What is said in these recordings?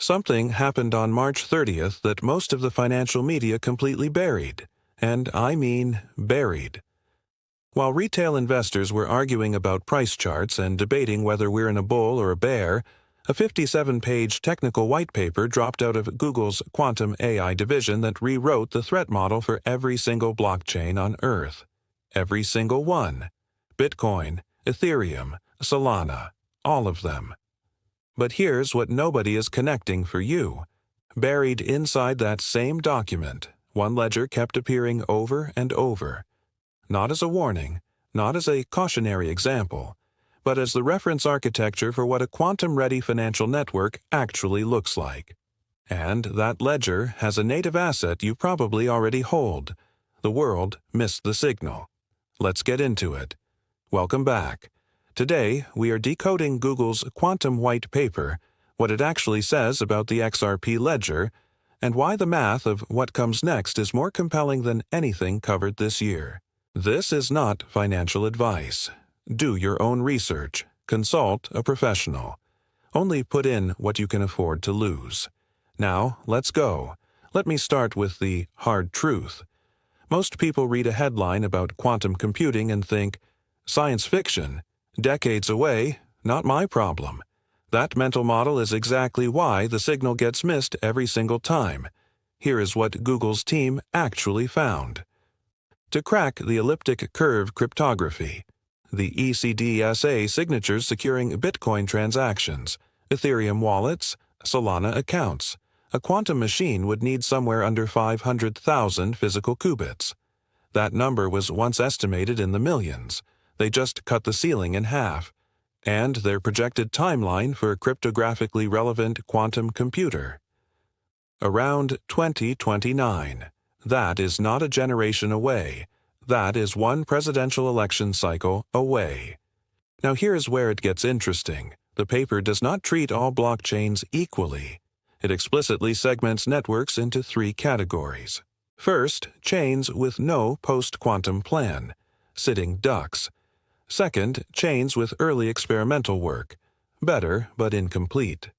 Something happened on March 30th that most of the financial media completely buried. And I mean buried. While retail investors were arguing about price charts and debating whether we're in a bull or a bear, a 57-page technical white paper dropped out of Google's quantum AI division that rewrote the threat model for every single blockchain on Earth. Every single one. Bitcoin, Ethereum, Solana, all of them. But here's what nobody is connecting for you. Buried inside that same document, one ledger kept appearing over and over. Not as a warning, not as a cautionary example, but as the reference architecture for what a quantum-ready financial network actually looks like. And that ledger has a native asset you probably already hold. The world missed the signal. Let's get into it. Welcome back. Today, we are decoding Google's quantum white paper, what it actually says about the XRP ledger, and why the math of what comes next is more compelling than anything covered this year. This is not financial advice. Do your own research. Consult a professional. Only put in what you can afford to lose. Now, let's go. Let me start with the hard truth. Most people read a headline about quantum computing and think, science fiction, decades away, not my problem. That mental model is exactly why the signal gets missed every single time. Here is what Google's team actually found. To crack the elliptic curve cryptography, the ECDSA signatures securing Bitcoin transactions, Ethereum wallets, Solana accounts, a quantum machine would need somewhere under 500,000 physical qubits. That number was once estimated in the millions. They just cut the ceiling in half. And their projected timeline for a cryptographically relevant quantum computer. Around 2029. That is not a generation away. That is one presidential election cycle away. Now here's where it gets interesting. The paper does not treat all blockchains equally. It explicitly segments networks into three categories. First, chains with no post-quantum plan, sitting ducks. Second, chains with early experimental work, better but incomplete.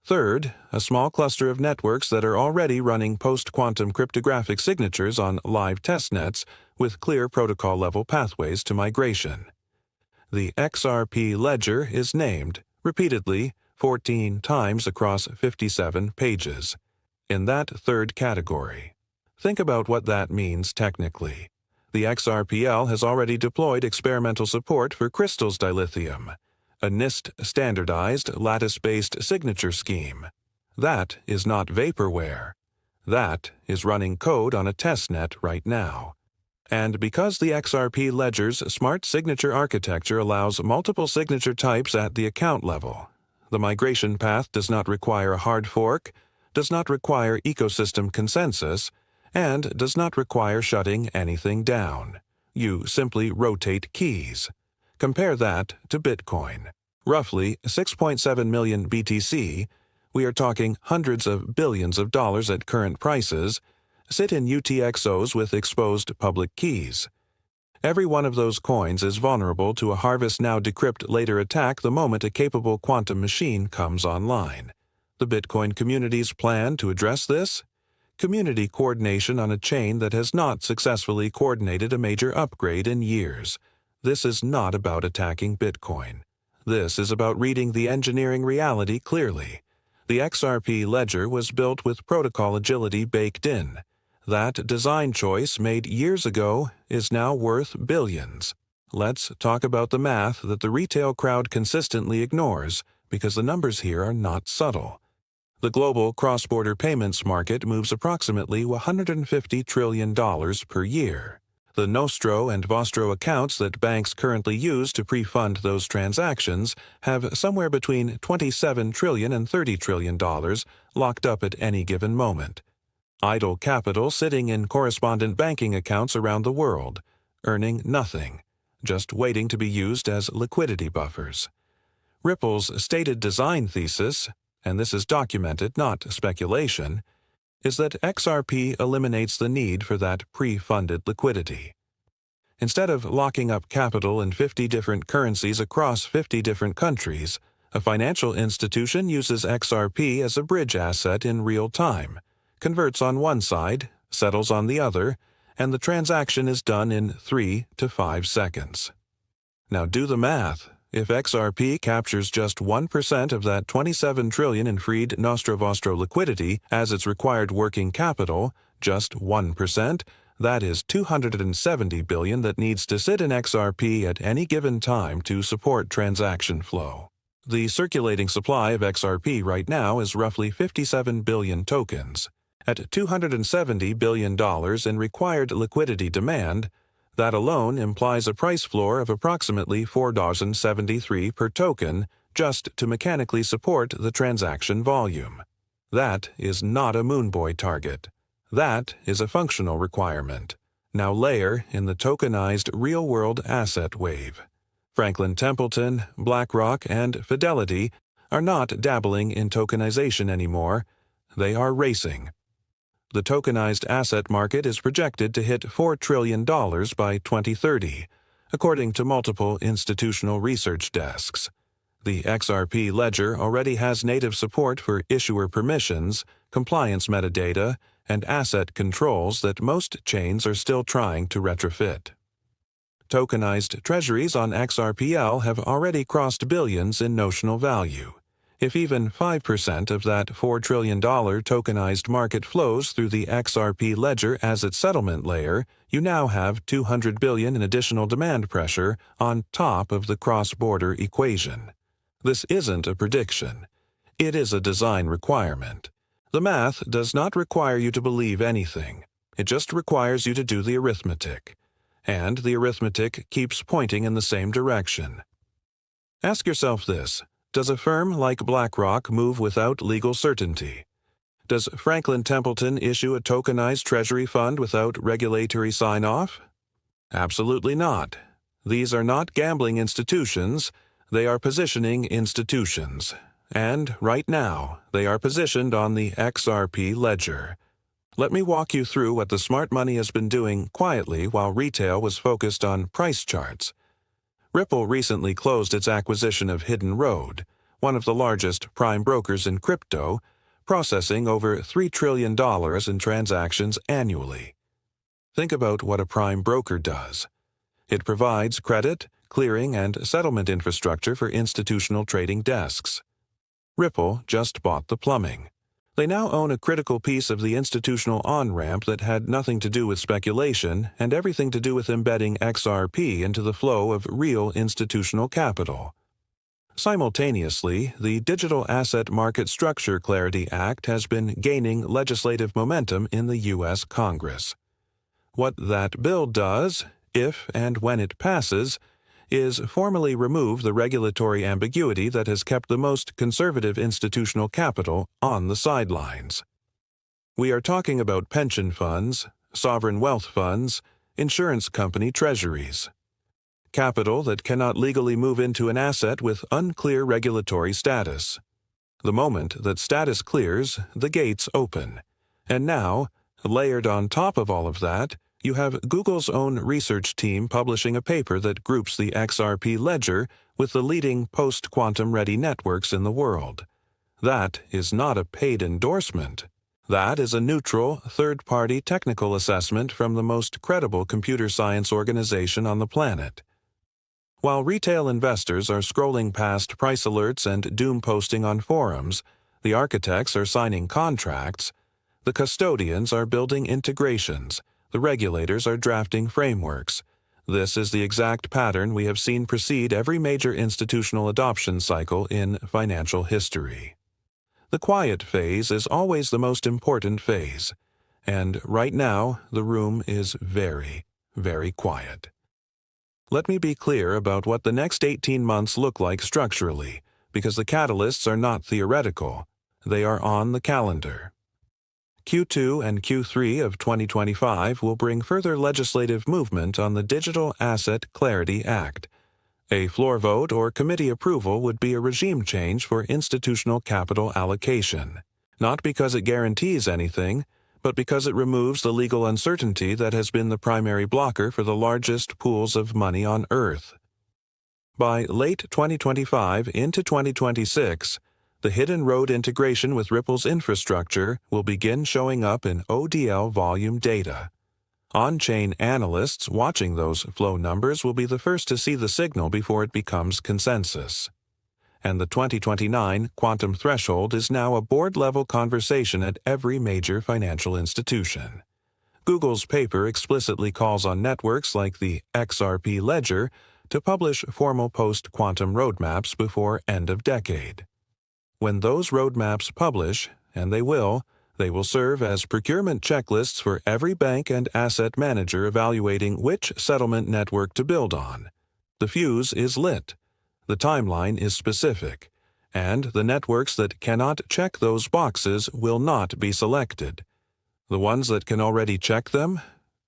Third, a small cluster of networks that are already running post-quantum cryptographic signatures on live testnets with clear protocol-level pathways to migration. The XRP ledger is named, repeatedly, 14 times across 57 pages, in that third category. Think about what that means technically. The XRPL has already deployed experimental support for Crystal's dilithium, a NIST-standardized lattice-based signature scheme. That is not vaporware. That is running code on a testnet right now. And because the XRP ledger's smart signature architecture allows multiple signature types at the account level, the migration path does not require a hard fork, does not require ecosystem consensus, and does not require shutting anything down. You simply rotate keys. Compare that to Bitcoin. Roughly 6.7 million BTC, we are talking hundreds of billions of dollars at current prices, sit in UTXOs with exposed public keys. Every one of those coins is vulnerable to a harvest now decrypt later attack the moment a capable quantum machine comes online. The Bitcoin community's plan to address this? Community coordination on a chain that has not successfully coordinated a major upgrade in years. This is not about attacking Bitcoin. This is about reading the engineering reality clearly. The XRP ledger was built with protocol agility baked in. That design choice made years ago is now worth billions. Let's talk about the math that the retail crowd consistently ignores, because the numbers here are not subtle. The global cross-border payments market moves approximately $150 trillion per year. The Nostro and Vostro accounts that banks currently use to pre-fund those transactions have somewhere between $27 trillion and $30 trillion locked up at any given moment. Idle capital sitting in correspondent banking accounts around the world, earning nothing, just waiting to be used as liquidity buffers. Ripple's stated design thesis, and this is documented, not speculation, is that XRP eliminates the need for that pre-funded liquidity. Instead of locking up capital in 50 different currencies across 50 different countries, A financial institution uses XRP as a bridge asset in real time, converts on one side, settles on the other, and the transaction is done in 3 to 5 seconds. Now do the math. If XRP captures just 1% of that 27 trillion in freed nostro vostro liquidity as its required working capital, just 1%, that is 270 billion that needs to sit in XRP at any given time to support transaction flow. The circulating supply of XRP right now is roughly 57 billion tokens. At $270 billion in required liquidity demand, that alone implies a price floor of approximately $4.73 per token just to mechanically support the transaction volume. That is not a Moonboy target. That is a functional requirement. Now layer in the tokenized real-world asset wave. Franklin Templeton, BlackRock, and Fidelity are not dabbling in tokenization anymore. They are racing. The tokenized asset market is projected to hit $4 trillion by 2030, according to multiple institutional research desks. The XRP ledger already has native support for issuer permissions, compliance metadata, and asset controls that most chains are still trying to retrofit. Tokenized treasuries on XRPL have already crossed billions in notional value. If even 5% of that $4 trillion tokenized market flows through the XRP ledger as its settlement layer, you now have $200 billion in additional demand pressure on top of the cross-border equation. This isn't a prediction. It is a design requirement. The math does not require you to believe anything. It just requires you to do the arithmetic. And the arithmetic keeps pointing in the same direction. Ask yourself this. Does a firm like BlackRock move without legal certainty? Does Franklin Templeton issue a tokenized treasury fund without regulatory sign-off? Absolutely not. These are not gambling institutions. They are positioning institutions. And right now, they are positioned on the XRP ledger. Let me walk you through what the smart money has been doing quietly while retail was focused on price charts. Ripple recently closed its acquisition of Hidden Road, one of the largest prime brokers in crypto, processing over $3 trillion in transactions annually. Think about what a prime broker does. It provides credit, clearing, and settlement infrastructure for institutional trading desks. Ripple just bought the plumbing. They now own a critical piece of the institutional on-ramp that had nothing to do with speculation and everything to do with embedding XRP into the flow of real institutional capital. Simultaneously, the Digital Asset Market Structure Clarity Act has been gaining legislative momentum in the U.S. Congress. What that bill does, if and when it passes, is formally remove the regulatory ambiguity that has kept the most conservative institutional capital on the sidelines. We are talking about pension funds, sovereign wealth funds, insurance company treasuries. Capital that cannot legally move into an asset with unclear regulatory status. The moment that status clears, the gates open. And now, layered on top of all of that, you have Google's own research team publishing a paper that groups the XRP ledger with the leading post-quantum ready networks in the world. That is not a paid endorsement. That is a neutral, third-party technical assessment from the most credible computer science organization on the planet. While retail investors are scrolling past price alerts and doom posting on forums, the architects are signing contracts, the custodians are building integrations, the regulators are drafting frameworks. This is the exact pattern we have seen precede every major institutional adoption cycle in financial history. The quiet phase is always the most important phase, and right now the room is very, very quiet. Let me be clear about what the next 18 months look like structurally, because the catalysts are not theoretical. They are on the calendar. Q2 and Q3 of 2025 will bring further legislative movement on the Digital Asset Clarity Act. A floor vote or committee approval would be a regime change for institutional capital allocation, not because it guarantees anything, but because it removes the legal uncertainty that has been the primary blocker for the largest pools of money on Earth. By late 2025 into 2026, the hidden road integration with Ripple's infrastructure will begin showing up in ODL volume data. On-chain analysts watching those flow numbers will be the first to see the signal before it becomes consensus. And the 2029 quantum threshold is now a board-level conversation at every major financial institution. Google's paper explicitly calls on networks like the XRP Ledger to publish formal post-quantum roadmaps before end of decade. When those roadmaps publish, and they will serve as procurement checklists for every bank and asset manager evaluating which settlement network to build on. The fuse is lit. The timeline is specific, and the networks that cannot check those boxes will not be selected. The ones that can already check them,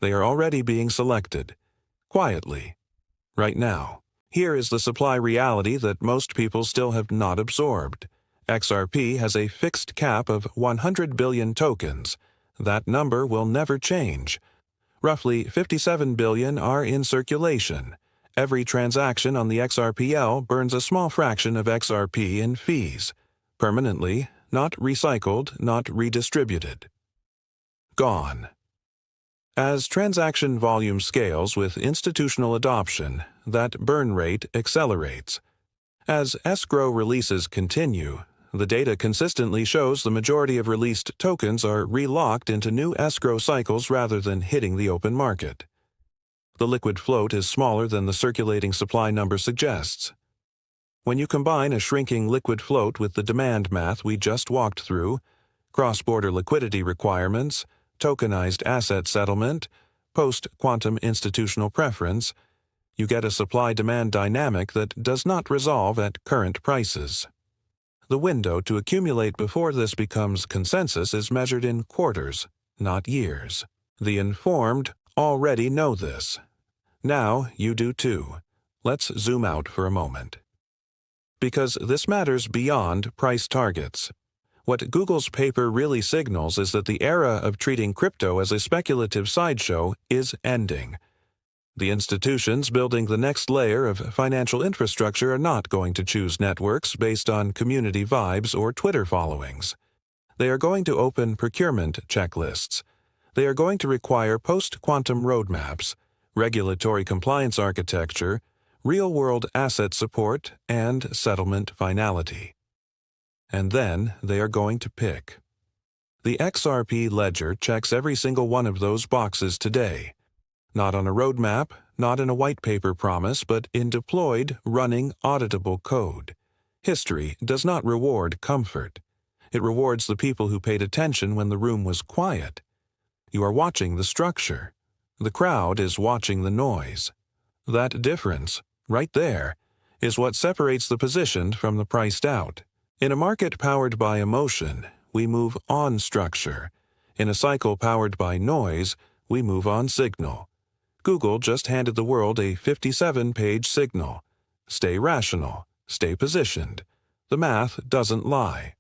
they are already being selected, quietly, right now. Here is the supply reality that most people still have not absorbed. XRP has a fixed cap of 100 billion tokens. That number will never change. Roughly 57 billion are in circulation. Every transaction on the XRPL burns a small fraction of XRP in fees, permanently, not recycled, not redistributed. Gone. As transaction volume scales with institutional adoption, that burn rate accelerates. As escrow releases continue, the data consistently shows the majority of released tokens are relocked into new escrow cycles rather than hitting the open market. The liquid float is smaller than the circulating supply number suggests. When you combine a shrinking liquid float with the demand math we just walked through, cross-border liquidity requirements, tokenized asset settlement, post-quantum institutional preference, you get a supply-demand dynamic that does not resolve at current prices. The window to accumulate before this becomes consensus is measured in quarters, not years. The informed already know this. Now you do too. Let's zoom out for a moment. Because this matters beyond price targets. What Google's paper really signals is that the era of treating crypto as a speculative sideshow is ending. The institutions building the next layer of financial infrastructure are not going to choose networks based on community vibes or Twitter followings. They are going to open procurement checklists. They are going to require post-quantum roadmaps, regulatory compliance architecture, real-world asset support, and settlement finality. And then they are going to pick. The XRP Ledger checks every single one of those boxes today. Not on a roadmap, not in a white paper promise, but in deployed, running, auditable code. History does not reward comfort. It rewards the people who paid attention when the room was quiet. You are watching the structure. The crowd is watching the noise. That difference, right there, is what separates the positioned from the priced out. In a market powered by emotion, we move on structure. In a cycle powered by noise, we move on signal. Google just handed the world a 57-page signal. Stay rational. Stay positioned. The math doesn't lie.